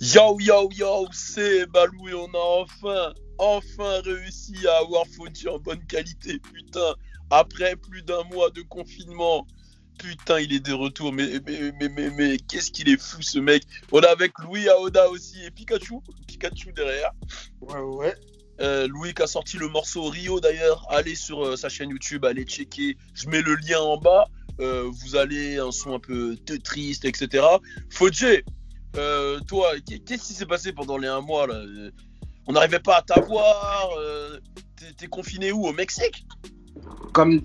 Yo yo yo, c'est Balou et on a enfin réussi à avoir Fodji en bonne qualité, putain. Après plus d'un mois de confinement, putain, il est de retour. Mais qu'est-ce qu'il est fou ce mec. On est avec Louis Aoda aussi et Pikachu derrière. Ouais. Louis qui a sorti le morceau Rio d'ailleurs. Allez sur sa chaîne YouTube, allez checker. Je mets le lien en bas. Vous allez un son un peu triste, etc. Fodji. Toi, qu'est-ce qui s'est passé pendant les 1 mois là? On n'arrivait pas à t'avoir. T'es confiné où? Au Mexique? Comme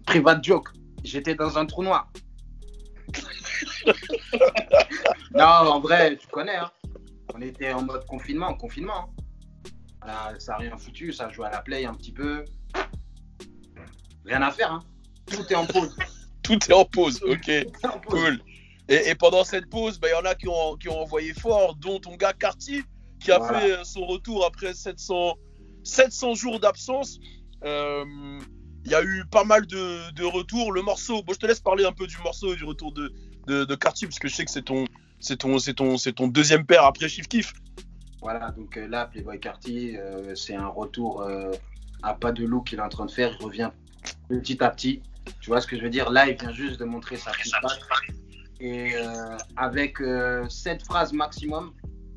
private joke, j'étais dans un trou noir. Non, en vrai, tu connais, hein. On était en mode confinement. Là, ça n'a rien foutu, ça joue à la play un petit peu. Rien à faire, hein. Tout est en pause. Tout est en pause, ok. En pause. Cool. Et pendant cette pause, y en a qui ont envoyé fort, dont ton gars Carty, qui a fait son retour après 700 jours d'absence. Il y a eu pas mal de retours. Le morceau, bon, je te laisse parler un peu du morceau et du retour de Carty, parce que je sais que c'est ton deuxième père après Chief Keef. Voilà, donc là, Playboi Carti, c'est un retour à pas de loup qu'il est en train de faire. Il revient petit à petit. Tu vois ce que je veux dire? Là, il vient juste de montrer sa petite patte. Et avec 7 phrases maximum,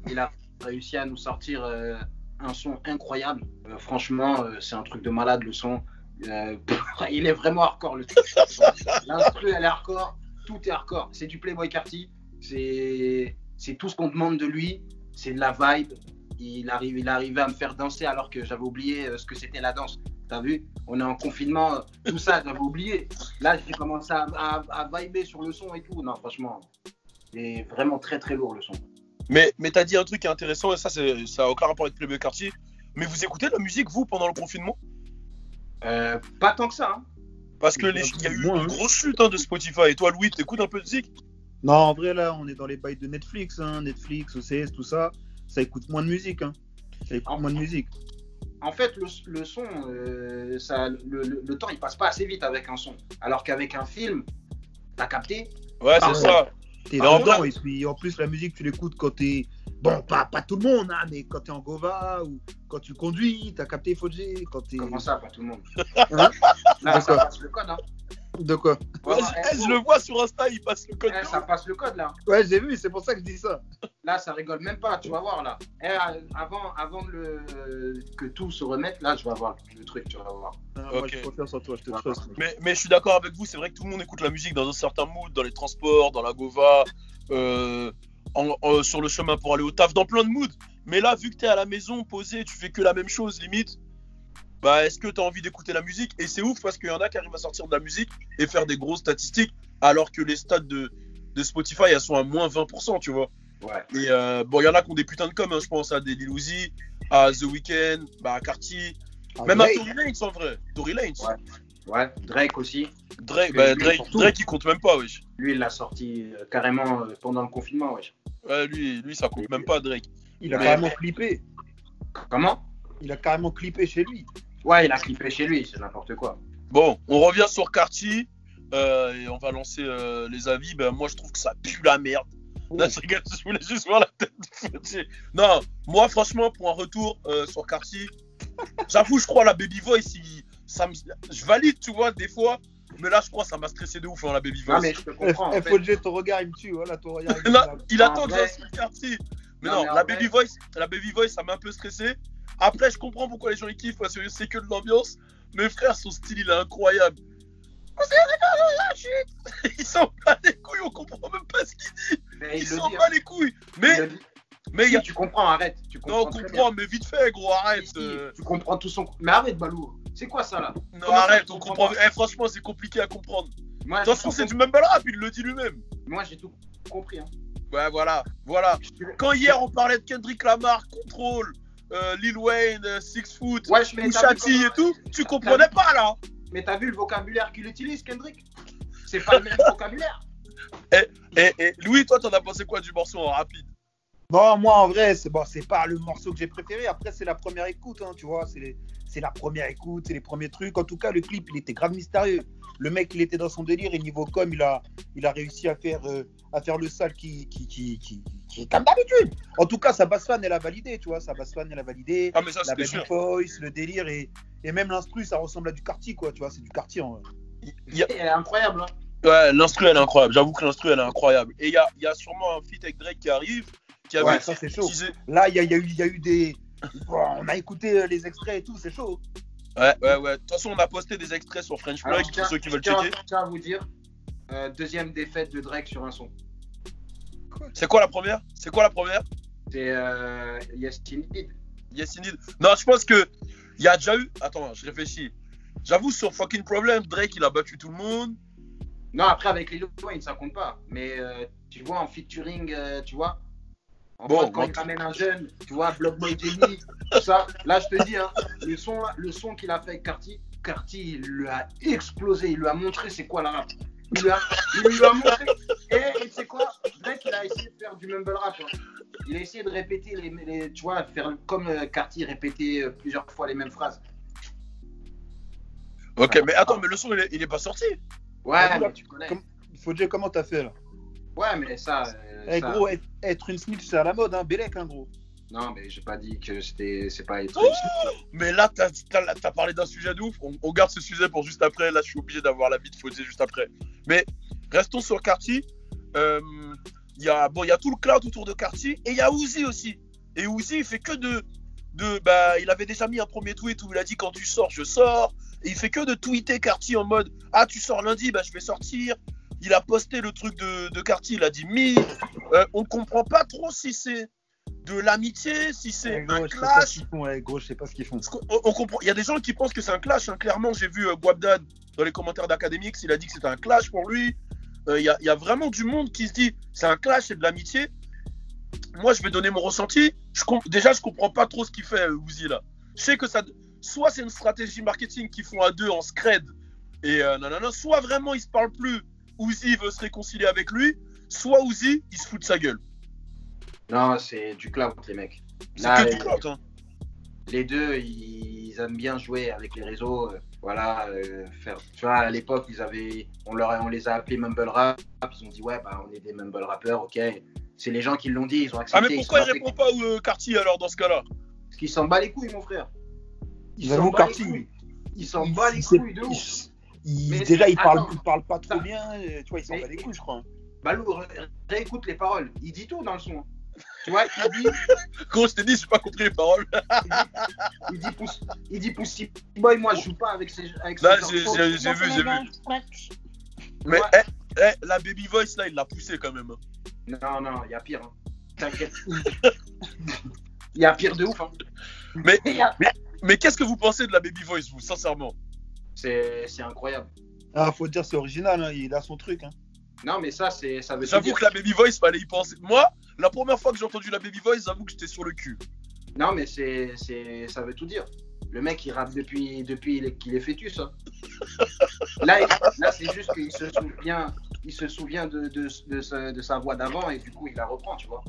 il a réussi à nous sortir un son incroyable. Franchement, c'est un truc de malade le son. Il est vraiment hardcore le truc. L'instru, elle est hardcore. Tout est hardcore. C'est du Playboi Carti. C'est tout ce qu'on demande de lui. C'est de la vibe. Il arrivait à me faire danser alors que j'avais oublié ce que c'était la danse. T'as vu? On est en confinement, tout ça, j'avais oublié. Là, j'ai commencé à vibrer sur le son et tout. Non, franchement, c'est vraiment très très lourd le son. Mais t'as dit un truc qui est intéressant, et ça n'a aucun rapport avec Playboi Carti. Mais vous écoutez de la musique, vous, pendant le confinement? Pas tant que ça. Hein. Parce qu'il y a eu une grosse chute de Spotify. Et toi, Louis, t'écoutes un peu de musique? Non, en vrai, là, on est dans les bails de Netflix. Netflix, OCS, tout ça. Ça écoute moins de musique. En fait, le son, le temps, il passe pas assez vite avec un son. Alors qu'avec un film, t'as capté? Ouais, c'est ça. T'es dedans, et puis en plus, la musique, tu l'écoutes quand t'es... Bon, pas tout le monde, hein, mais quand t'es en Gova ou quand tu conduis, t'as capté Fodji. Comment ça, pas tout le monde? Hein? Là, ça passe le code, hein. De quoi? Je le vois sur Insta, il passe le code. Ça passe le code, là. Ouais, j'ai vu, c'est pour ça que je dis ça. Là, ça rigole même pas, tu vas voir, là. Avant que tout se remette, là, je vais voir le truc, tu vas voir. Moi, je confiance en toi, je te trust. Mais je suis d'accord avec vous, c'est vrai que tout le monde écoute la musique dans un certain mood, dans les transports, dans la Gova, sur le chemin pour aller au taf, dans plein de moods. Mais là, vu que t'es à la maison, posé, tu fais que la même chose, limite, est-ce que t'as envie d'écouter la musique? Et c'est ouf parce qu'il y en a qui arrivent à sortir de la musique et faire des grosses statistiques, alors que les stats de Spotify, elles sont à moins 20%, tu vois. Ouais. Et il y en a qui ont des putains de com', hein, je pense à des Lil Uzi, à The Weeknd, à Carti, même à Tory Lanez en vrai. Tory Lanez. Ouais, Drake aussi. Drake, il compte même pas, wesh. Lui, il l'a sorti carrément pendant le confinement, wesh. Ouais, lui, ça compte même pas, Drake. Il a carrément clippé. Comment? Il a carrément clippé chez lui. Ouais, il a clippé chez lui, c'est n'importe quoi. Bon, on revient sur Carti et on va lancer les avis. Moi, je trouve que ça pue la merde. Là, je voulais juste voir la tête de Fodji. Non, moi, franchement, pour un retour sur Carti, j'avoue, je crois la Baby Voice, je valide, tu vois, des fois. Mais là, je crois que ça m'a stressé de ouf, la Baby Voice. Non, mais je te comprends. Fodji, ton regard, il me tue. Voilà, ton regard. Il attend que j'insulte Carti. Mais non, la Baby Voice, ça m'a un peu stressé. Après, je comprends pourquoi les gens ils kiffent, parce que c'est que de l'ambiance. Mais frère, son style, il est incroyable. Il s'en bat les couilles, on comprend même pas ce qu'il dit. Il s'en bat les couilles. Mais si, tu comprends, arrête. Non, on comprend, mais vite fait, gros, arrête. Tu comprends tout son... Mais arrête, Balou. C'est quoi ça, là? Non, arrête, on comprend. Franchement, c'est compliqué à comprendre. De toute façon, c'est du même rap, il le dit lui-même. Moi, j'ai tout compris, hein. Ouais, voilà. Quand hier, on parlait de Kendrick Lamar, Control, Lil Wayne, 6 Foot, Mouchati et tout, tu comprenais pas, là. Mais t'as vu le vocabulaire qu'il utilise, Kendrick? C'est pas le même vocabulaire. Et Louis, toi, t'en as pensé quoi du morceau en rapide? Non, moi en vrai, c'est pas le morceau que j'ai préféré. Après, c'est la première écoute, hein, tu vois. C'est la première écoute, c'est les premiers trucs. En tout cas, le clip, il était grave mystérieux. Le mec, il était dans son délire et niveau com, il a réussi à faire le sale qui comme d'habitude. En tout cas, sa basse fan, elle a validé, tu vois. Sa basse fan, elle a validé. Ah, mais ça, La c'était baby sûr. voice, le délire et même l'instru, ça ressemble à du Cartier, quoi. Tu vois, c'est du Cartier en vrai. Elle est incroyable. Hein. Ouais, l'instru, elle est incroyable. J'avoue que l'instru, elle est incroyable. Et il y a sûrement un feat avec Drake qui arrive, qui avait Ouais, ça c'est chaud. teasé. Là, il y a eu des. Bon, on a écouté les extraits et tout, c'est chaud. Ouais. De toute façon, on a posté des extraits sur French Plug pour ceux qui veulent checker. Je tiens à vous dire, deuxième défaite de Drake sur un son. C'est quoi la première? C'est Yes Indeed. Yes, indeed. Non, je pense que il y a déjà eu. Attends, je réfléchis. J'avoue, sur Fucking Problem, Drake, il a battu tout le monde. Non, après, avec Lil Wayne, ça compte pas. Mais tu vois, en featuring, tu vois, Bon, quand il ramène un jeune, tu vois, Block Boy Jenny, tout ça. Là, je te dis, hein, le son qu'il a fait avec Carti, il lui a explosé. Il lui a montré c'est quoi la rap. Il lui a montré. Et tu sais quoi, Drake, il a essayé de faire du mumble rap. Hein. Il a essayé de répéter tu vois, faire comme Carti répétait plusieurs fois les mêmes phrases. Ok, mais attends, mais le son, il est pas sorti. Ouais, mais tu connais. Il faut dire comment t'as fait là. Ouais, mais ça. Gros, être une snitch, c'est à la mode, hein. Bélec, hein, gros. Non, mais j'ai pas dit que c'est pas être. Mais là, t'as parlé d'un sujet de ouf. On garde ce sujet pour juste après. Là, je suis obligé d'avoir la vie de Fauzier juste après. Mais restons sur Carti. Il y a tout le cloud autour de Carti et il y a Uzi aussi. Et Uzi, il fait que il avait déjà mis un premier tweet où il a dit quand tu sors, je sors. Et il fait que de tweeter Carti en mode ah, tu sors lundi, je vais sortir. Il a posté le truc de Carti, il a dit on comprend pas trop si c'est de l'amitié, si c'est un clash. Je sais pas ce qu'ils font. On comprend. Il y a des gens qui pensent que c'est un clash. Hein. Clairement, j'ai vu Guabdad dans les commentaires d'Académix, il a dit que c'était un clash pour lui. Il y a vraiment du monde qui se dit c'est un clash, c'est de l'amitié. Moi, je vais donner mon ressenti. Déjà, je comprends pas trop ce qu'il fait Uzi là. Je sais que soit c'est une stratégie marketing qu'ils font à deux en scred et soit vraiment ils se parlent plus. Uzi veut se réconcilier avec lui, soit Uzi il se fout de sa gueule. Non, c'est du clout, les mecs. C'est que du clout, hein. Les deux, ils aiment bien jouer avec les réseaux. Faire. Tu vois, à l'époque, on les a appelés mumble rap. Ils ont dit ouais, on est des mumble rappeurs, ok. C'est les gens qui l'ont dit, ils ont accepté. Ah mais pourquoi il répond pas Carti alors dans ce cas-là? Parce qu'il s'en bat les couilles, mon frère. Il s'en bat les couilles. Il s'en bat les couilles de ouf. Déjà, il parle pas trop bien. Tu vois, il s'en bat les couilles, je crois. Balou, réécoute les paroles. Il dit tout dans le son. Tu vois, il dit. Gros, je t'ai dit, j'ai pas compris les paroles. il dit Pussy Boy, moi je joue pas avec ces. Là, j'ai vu. Mais la baby voice là, il l'a poussé quand même. Non, il y a pire. Hein. T'inquiète. Il y a pire de ouf. Hein. Mais qu'est-ce que vous pensez de la baby voice, vous, sincèrement? C'est incroyable. Ah, faut dire, c'est original, hein. Il a son truc. Hein. Non, mais ça veut dire. J'avoue que la baby voice, fallait y penser. Moi, la première fois que j'ai entendu la baby voice, j'avoue que j'étais sur le cul. Non, mais ça veut tout dire. Le mec, il rappe depuis qu'il est fœtus. Hein. Là, c'est juste qu'il se souvient de sa voix d'avant et du coup, il la reprend, tu vois.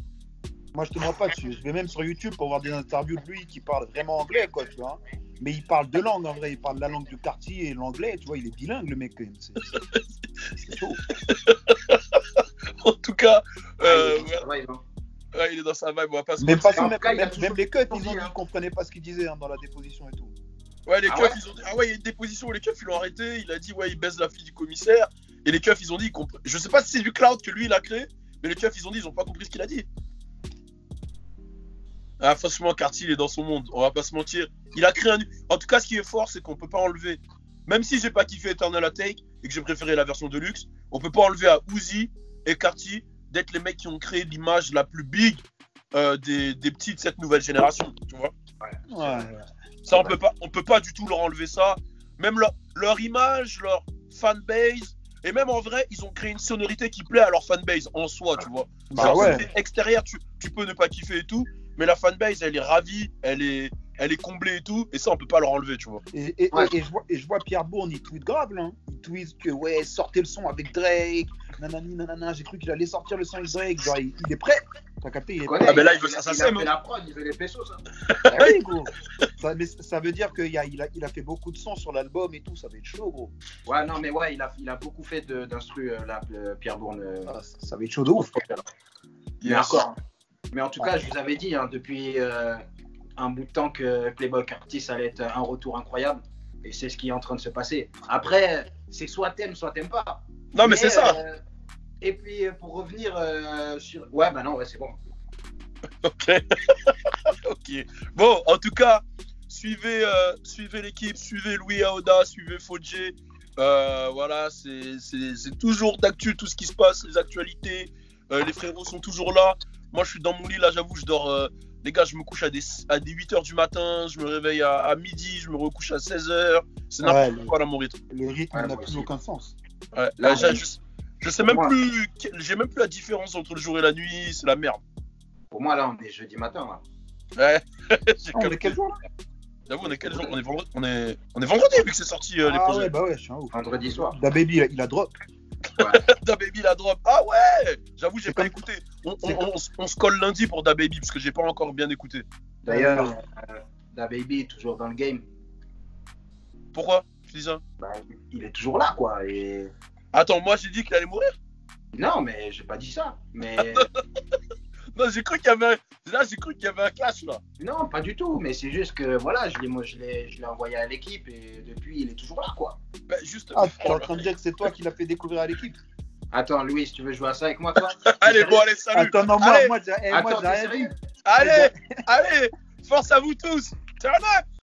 Moi, je te mens pas dessus. Je vais même sur YouTube pour voir des interviews de lui qui parle vraiment anglais, quoi, tu vois. Mais il parle deux langues, en vrai. Il parle la langue du quartier et l'anglais, tu vois. Il est bilingue, le mec, quand même. C'est chaud. En tout cas, il est dans sa vibe, on va pas se même les cuts, ils ont dit qu'ils qu'ils comprenaient pas ce qu'il disait dans la déposition et tout. Ouais, les keufs, ils ont dit. Ah ouais, il y a une déposition où les keufs, ils l'ont arrêté. Il a dit, ouais, il baise la fille du commissaire. Et les keufs, ils ont dit. Je sais pas si c'est du cloud que lui, il a créé. Mais les keufs, ils ont dit, ils ont pas compris ce qu'il a dit. Ah, franchement, Carti, il est dans son monde. On va pas se mentir. Il a créé un. En tout cas, ce qui est fort, c'est qu'on peut pas enlever. Même si j'ai pas kiffé Eternal Atake et que j'ai préféré la version Deluxe, on peut pas enlever à Uzi et Carti d'être les mecs qui ont créé l'image la plus big des petits de cette nouvelle génération. Tu vois. Ouais. Ça, on peut pas du tout leur enlever ça. Même leur image, leur fanbase. Et même en vrai, ils ont créé une sonorité qui plaît à leur fanbase en soi, tu vois. Bah ouais. Extérieur, tu peux ne pas kiffer et tout. Mais la fanbase, elle est ravie, elle est elle est comblée et tout, et ça, on peut pas leur enlever, tu vois. Et je vois Pierre Bourne, il tweet grave là. Il tweet que ouais, sortez le son avec Drake, nanani, nanana. J'ai cru qu'il allait sortir le son avec Drake. Genre, il est prêt. T'as capté, il est prêt. Ah, ben là, il veut ça, il a fait la prod, il veut les pesos, ça. Ah oui, gros. Ça veut dire qu'il a fait beaucoup de sons sur l'album et tout, ça va être chaud, gros. Ouais, non, mais ouais, il a beaucoup fait d'instru, Pierre Bourne. Ça va être chaud de ouf. Mais encore. Mais en tout cas, je vous avais dit, hein, depuis un bout de temps que Playboi Carti, ça allait être un retour incroyable. Et c'est ce qui est en train de se passer. Après, c'est soit t'aimes pas. Non, mais c'est ça. Et puis, pour revenir sur... Ouais, bah non, ouais, c'est bon. Ok. Ok. Bon, en tout cas, suivez l'équipe, suivez Louis Aoda, suivez Fodje. Voilà, c'est toujours d'actu, tout ce qui se passe, les actualités. Les frérots sont toujours là. Moi, je suis dans mon lit, là, j'avoue, je dors... les gars, je me couche à des 8h du matin, je me réveille à midi, je me recouche à 16h. C'est n'importe quoi, là, mon rythme. Le rythme n'a plus aucun sens. Ouais, là, je sais même plus... J'ai même plus la différence entre le jour et la nuit, c'est la merde. Pour moi, là, on est jeudi matin, là. Ouais. On est quel jour, là? J'avoue, on est quel jour? On est vendredi. On est vendredi, vu que c'est sorti les projets. Ouais, bah ouais, je suis un ouf. Vendredi soir. DaBaby, il a drop. Ouais. DaBaby la drop. Ah ouais. J'avoue, j'ai pas écouté. On se colle lundi pour DaBaby parce que j'ai pas encore bien écouté. D'ailleurs, DaBaby est toujours dans le game. Pourquoi tu dis ça? Bah, il est toujours là, quoi. Et... Attends, moi j'ai dit qu'il allait mourir? Non, mais j'ai pas dit ça. Mais... Non, j'ai cru qu'il y avait un clash là. Non, pas du tout. Mais c'est juste que voilà, je l'ai envoyé à l'équipe et depuis il est toujours là, quoi. Bah, juste. Ah, t'es en train de dire que c'est toi qui l'as fait découvrir à l'équipe? Attends, Louis, tu veux jouer à ça avec moi, toi? Allez, bon, allez, salut. Attends, non, allez. moi j'ai rien dit. Allez, force à vous tous. Turn up.